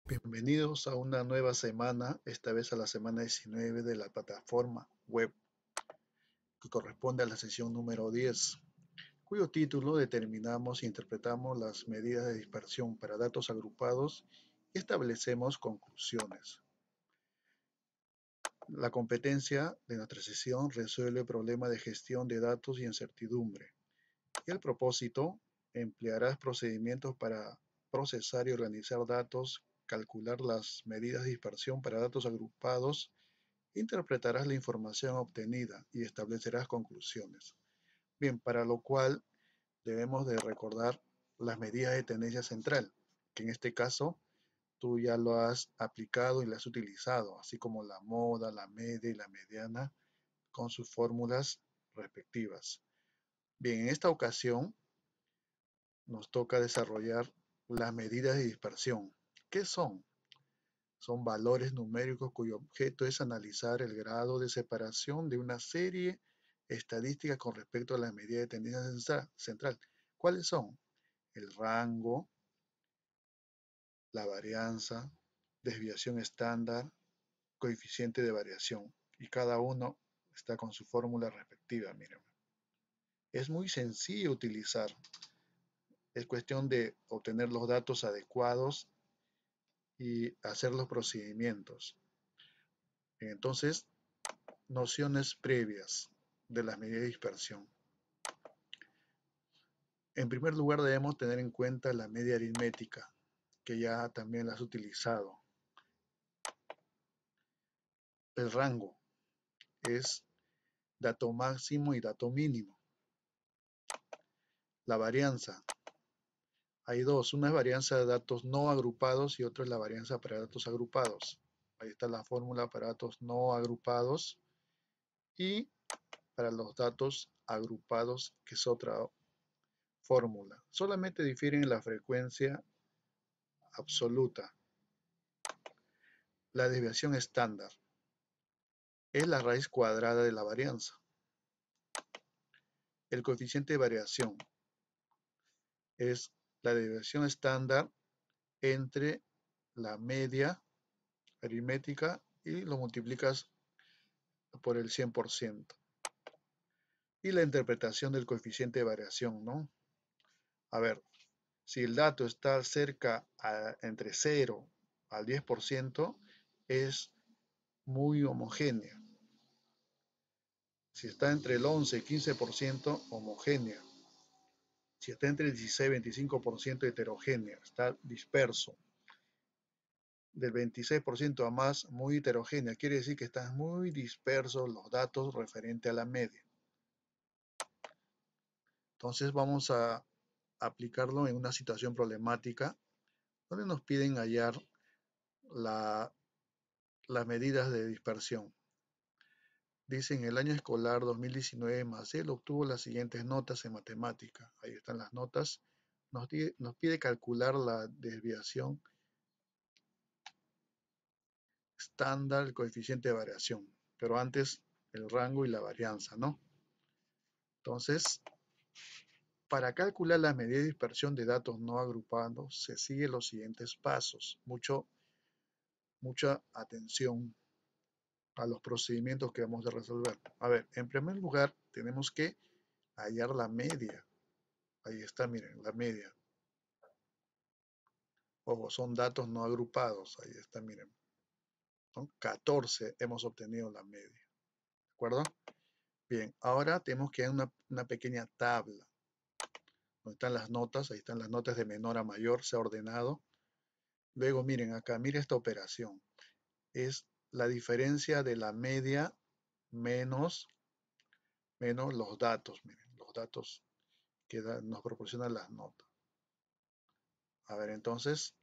Bienvenidos a una nueva semana, esta vez a la semana 19 de la plataforma web, que corresponde a la sesión número 10, cuyo título determinamos e interpretamos las medidas de dispersión para datos agrupados y establecemos conclusiones. La competencia de nuestra sesión resuelve el problema de gestión de datos y incertidumbre. Y el propósito, emplearás procedimientos para procesar y organizar datos, calcular las medidas de dispersión para datos agrupados, interpretarás la información obtenida y establecerás conclusiones. Bien, para lo cual debemos de recordar las medidas de tendencia central, que en este caso tú ya lo has aplicado y las has utilizado, así como la moda, la media y la mediana con sus fórmulas respectivas. Bien, en esta ocasión nos toca desarrollar las medidas de dispersión. ¿Qué son? Son valores numéricos cuyo objeto es analizar el grado de separación de una serie estadística con respecto a la medida de tendencia central. ¿Cuáles son? El rango, la varianza, desviación estándar, coeficiente de variación. Y cada uno está con su fórmula respectiva. Miren, es muy sencillo utilizar. Es cuestión de obtener los datos adecuados y hacer los procedimientos. Entonces, nociones previas de las medidas de dispersión. En primer lugar, debemos tener en cuenta la media aritmética, que ya también la has utilizado. El rango es dato máximo y dato mínimo. La varianza. Hay dos, una es varianza de datos no agrupados y otra es la varianza para datos agrupados. Ahí está la fórmula para datos no agrupados y para los datos agrupados, que es otra fórmula. Solamente difieren en la frecuencia absoluta. La desviación estándar es la raíz cuadrada de la varianza. El coeficiente de variación es la desviación estándar entre la media aritmética y lo multiplicas por el 100%. Y la interpretación del coeficiente de variación, ¿no? A ver, si el dato está cerca entre 0 al 10%, es muy homogénea. Si está entre el 11 y 15%, homogénea. Si está entre el 16 y 25%, heterogénea, está disperso. Del 26% a más, muy heterogénea. Quiere decir que están muy dispersos los datos referente a la media. Entonces vamos a aplicarlo en una situación problemática donde nos piden hallar las medidas de dispersión. Dice, en el año escolar 2019, Marcel obtuvo las siguientes notas en matemática. Ahí están las notas. Nos pide calcular la desviación estándar, el coeficiente de variación. Pero antes, el rango y la varianza, ¿no? Entonces, para calcular la medida de dispersión de datos no agrupados, se siguen los siguientes pasos. Mucha atención a los procedimientos que vamos a resolver. A ver, en primer lugar, tenemos que hallar la media. Ahí está, miren, la media. Ojo, son datos no agrupados. Ahí está, miren. Son 14, hemos obtenido la media. ¿De acuerdo? Bien, ahora tenemos que dar una pequeña tabla. Donde están las notas, ahí están las notas de menor a mayor, se ha ordenado. Luego, miren acá, miren esta operación. Es la diferencia de la media menos los datos, miren, los datos que nos proporcionan las notas. A ver, entonces,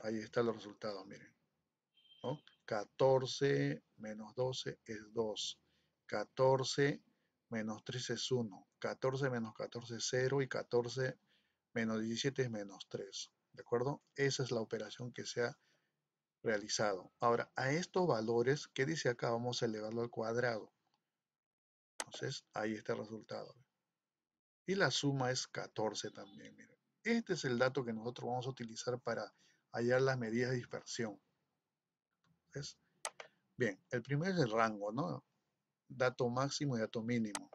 ahí están los resultados, miren, ¿no? 14 menos 12 es 2. 14 menos 3 es 1. 14 menos 14 es 0 y 14 menos 17 es menos 3. ¿De acuerdo? Esa es la operación que se ha realizado. Ahora, a estos valores, ¿qué dice acá? Vamos a elevarlo al cuadrado. Entonces, ahí está el resultado. Y la suma es 14 también. Miren. Este es el dato que nosotros vamos a utilizar para hallar las medidas de dispersión. ¿Ves? Bien, el primero es el rango, ¿no? Dato máximo y dato mínimo.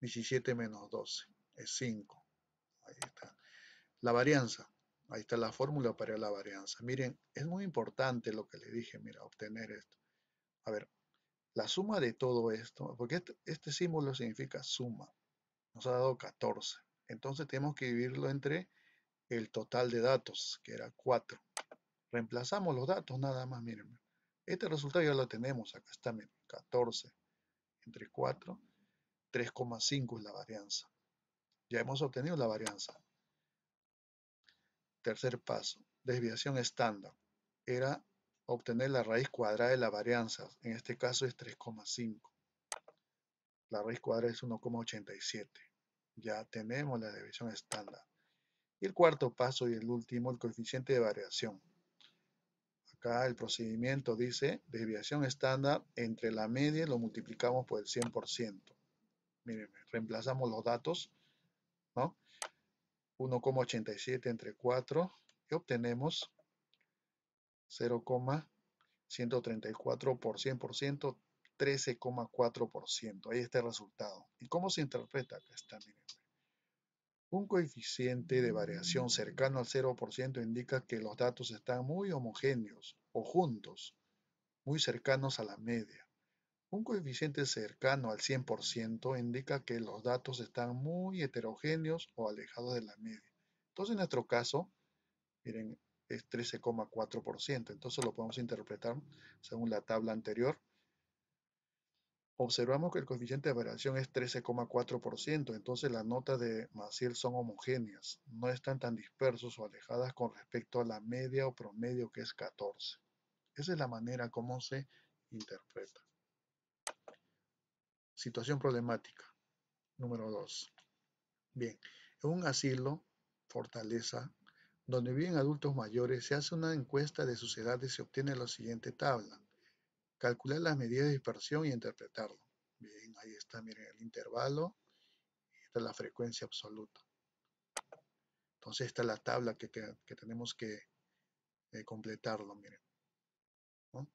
17 menos 12 es 5. Ahí está. La varianza. Ahí está la fórmula para la varianza. Miren, es muy importante lo que le dije, mira, obtener esto. A ver, la suma de todo esto, porque este símbolo significa suma, nos ha dado 14. Entonces tenemos que dividirlo entre el total de datos, que era 4. Reemplazamos los datos nada más, miren. Este resultado ya lo tenemos, acá está, miren, 14 entre 4, 3,5 es la varianza. Ya hemos obtenido la varianza. Tercer paso, desviación estándar. Era obtener la raíz cuadrada de la varianza. En este caso es 3,5. La raíz cuadrada es 1,87. Ya tenemos la desviación estándar. Y el cuarto paso y el último, el coeficiente de variación. Acá el procedimiento dice desviación estándar entre la media y lo multiplicamos por el 100%. Miren, reemplazamos los datos, ¿no? 1,87 entre 4 y obtenemos 0,134 por 100%, 13,4%. Ahí está el resultado. ¿Y cómo se interpreta? Acá está, miren. Un coeficiente de variación cercano al 0% indica que los datos están muy homogéneos o juntos, muy cercanos a la media. Un coeficiente cercano al 100% indica que los datos están muy heterogéneos o alejados de la media. Entonces, en nuestro caso, miren, es 13,4%. Entonces lo podemos interpretar según la tabla anterior. Observamos que el coeficiente de variación es 13,4%. Entonces las notas de Massiel son homogéneas. No están tan dispersos o alejadas con respecto a la media o promedio, que es 14. Esa es la manera como se interpreta. Situación problemática. Número 2. Bien, en un asilo, fortaleza, donde viven adultos mayores, se hace una encuesta de sus edades y se obtiene la siguiente tabla. Calcular las medidas de dispersión y interpretarlo. Bien, ahí está, miren, el intervalo, y esta es la frecuencia absoluta. Entonces esta es la tabla que tenemos que completarlo, miren, ¿no?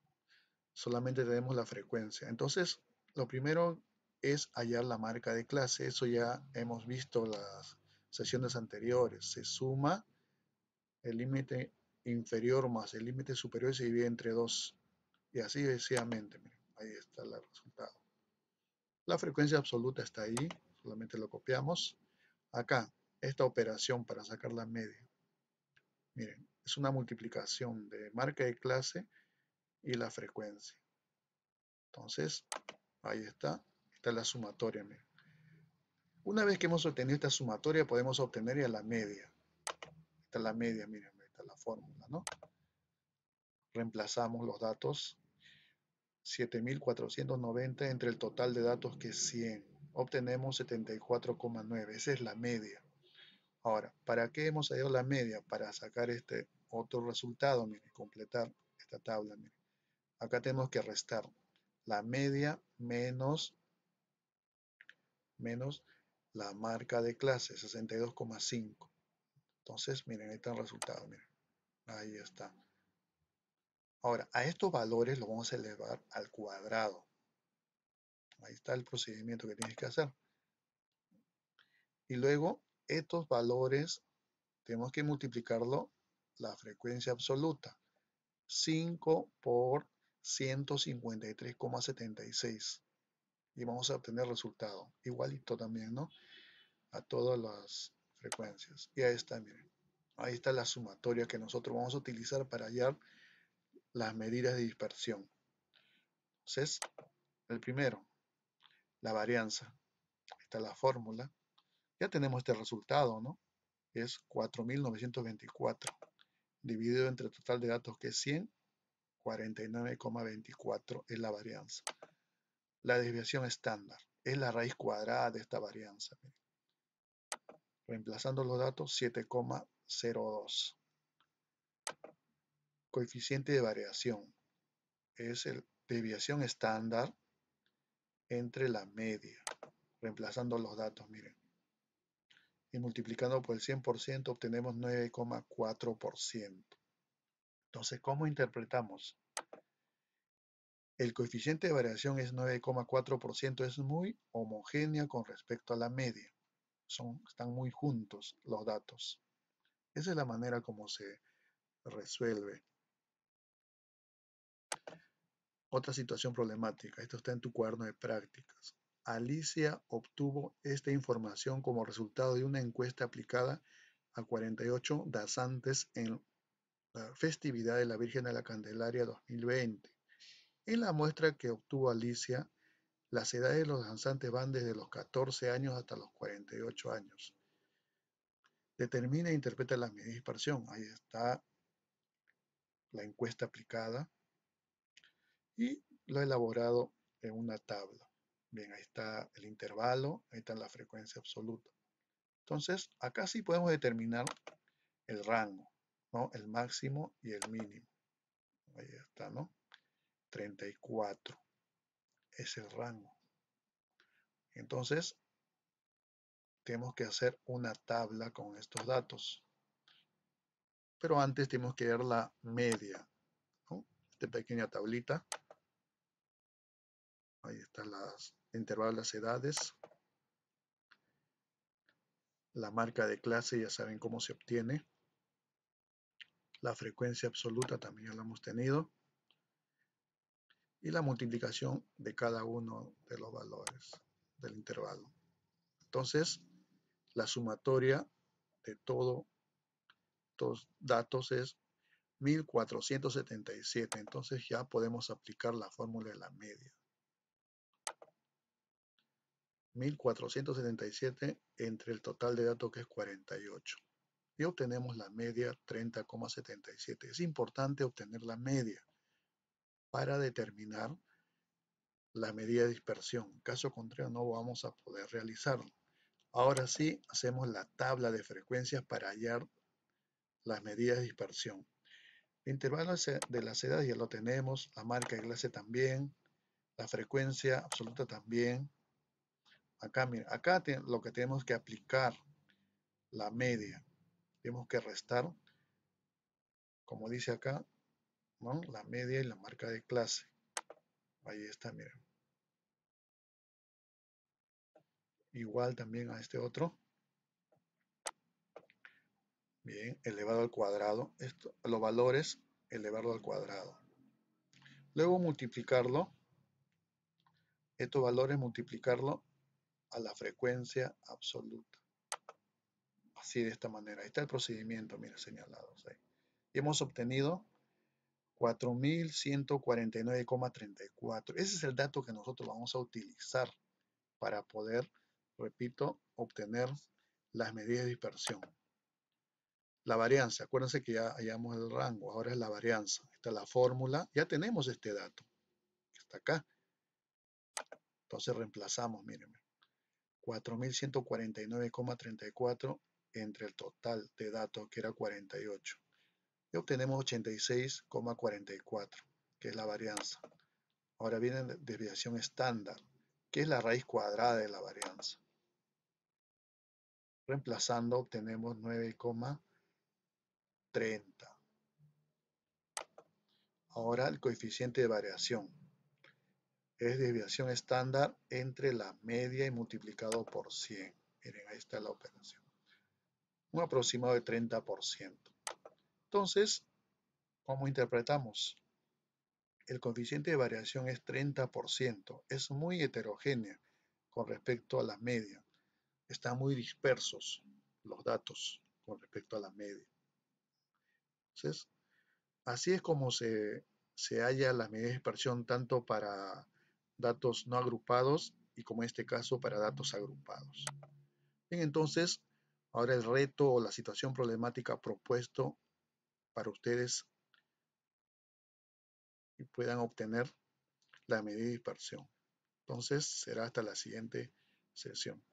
Solamente tenemos la frecuencia. Entonces, lo primero es hallar la marca de clase. Eso ya hemos visto las sesiones anteriores. Se suma el límite inferior más el límite superior y se divide entre 2. Y así sucesivamente. Miren, ahí está el resultado. La frecuencia absoluta está ahí. Solamente lo copiamos. Acá, esta operación para sacar la media. Miren, es una multiplicación de marca de clase y la frecuencia. Entonces, ahí está. Está la sumatoria. Miren. Una vez que hemos obtenido esta sumatoria, podemos obtener ya la media. Esta es la media, miren, esta es la fórmula, ¿no? Reemplazamos los datos 7.490 entre el total de datos que es 100. Obtenemos 74,9. Esa es la media. Ahora, ¿para qué hemos hallado la media? Para sacar este otro resultado, miren, completar esta tabla. Miren. Acá tenemos que restar la media menos la marca de clase, 62,5. Entonces, miren, ahí está el resultado. Miren. Ahí está. Ahora, a estos valores los vamos a elevar al cuadrado. Ahí está el procedimiento que tienes que hacer. Y luego, estos valores tenemos que multiplicarlo la frecuencia absoluta. 5 por 153,76. Y vamos a obtener resultado. Igualito también, ¿no? A todas las frecuencias. Y ahí está, miren. Ahí está la sumatoria que nosotros vamos a utilizar para hallar las medidas de dispersión. Entonces, el primero, la varianza. Ahí está la fórmula. Ya tenemos este resultado, ¿no? Es 4.924 dividido entre el total de datos que es 100, 49,24 es la varianza. La desviación estándar es la raíz cuadrada de esta varianza. Reemplazando los datos, 7,02. Coeficiente de variación es la desviación estándar entre la media. Reemplazando los datos, miren. Y multiplicando por el 100% obtenemos 9,4%. Entonces, ¿cómo interpretamos? El coeficiente de variación es 9,4%, es muy homogénea con respecto a la media. Están muy juntos los datos. Esa es la manera como se resuelve. Otra situación problemática. Esto está en tu cuaderno de prácticas. Alicia obtuvo esta información como resultado de una encuesta aplicada a 48 danzantes en la festividad de la Virgen de la Candelaria 2020. En la muestra que obtuvo Alicia, las edades de los danzantes van desde los 14 años hasta los 48 años. Determina e interpreta la medida de dispersión. Ahí está la encuesta aplicada y lo he elaborado en una tabla. Bien, ahí está el intervalo, ahí está la frecuencia absoluta. Entonces, acá sí podemos determinar el rango, ¿no? El máximo y el mínimo. Ahí está, ¿no? 34 es el rango. Entonces, tenemos que hacer una tabla con estos datos. Pero antes tenemos que ver la media, ¿no? Esta pequeña tablita. Ahí están los intervalos de las edades. La marca de clase ya saben cómo se obtiene. La frecuencia absoluta también ya la hemos tenido. Y la multiplicación de cada uno de los valores del intervalo. Entonces, la sumatoria de todos los datos es 1477. Entonces ya podemos aplicar la fórmula de la media. 1477 entre el total de datos, que es 48. Y obtenemos la media 30,77. Es importante obtener la media para determinar la medida de dispersión. En caso contrario, no vamos a poder realizarlo. Ahora sí, hacemos la tabla de frecuencias para hallar las medidas de dispersión. El intervalo de las edades ya lo tenemos, la marca de clase también, la frecuencia absoluta también. Acá, mira, acá lo que tenemos que aplicar, la media. Tenemos que restar, como dice acá, ¿no? La media y la marca de clase. Ahí está, miren. Igual también a este otro. Bien, elevado al cuadrado. Los valores, elevarlo al cuadrado. Luego multiplicarlo, estos valores multiplicarlo a la frecuencia absoluta. Así, de esta manera. Ahí está el procedimiento, miren, señalados ahí. Y hemos obtenido 4149,34. Ese es el dato que nosotros vamos a utilizar para poder, repito, obtener las medidas de dispersión. La varianza, acuérdense que ya hallamos el rango, ahora es la varianza. Esta es la fórmula, ya tenemos este dato, que está acá. Entonces reemplazamos, mírenme, 4149,34 entre el total de datos, que era 48. Y obtenemos 86,44, que es la varianza. Ahora viene la desviación estándar, que es la raíz cuadrada de la varianza. Reemplazando obtenemos 9,30. Ahora el coeficiente de variación es desviación estándar entre la media y multiplicado por 100. Miren, ahí está la operación. Un aproximado de 30%. Entonces, ¿cómo interpretamos? El coeficiente de variación es 30%. Es muy heterogénea con respecto a la media. Están muy dispersos los datos con respecto a la media. Entonces, así es como se halla la medida de dispersión tanto para datos no agrupados y, como en este caso, para datos agrupados. Bien, entonces, ahora el reto o la situación problemática propuesto para ustedes y puedan obtener la medida de dispersión. Entonces, será hasta la siguiente sesión.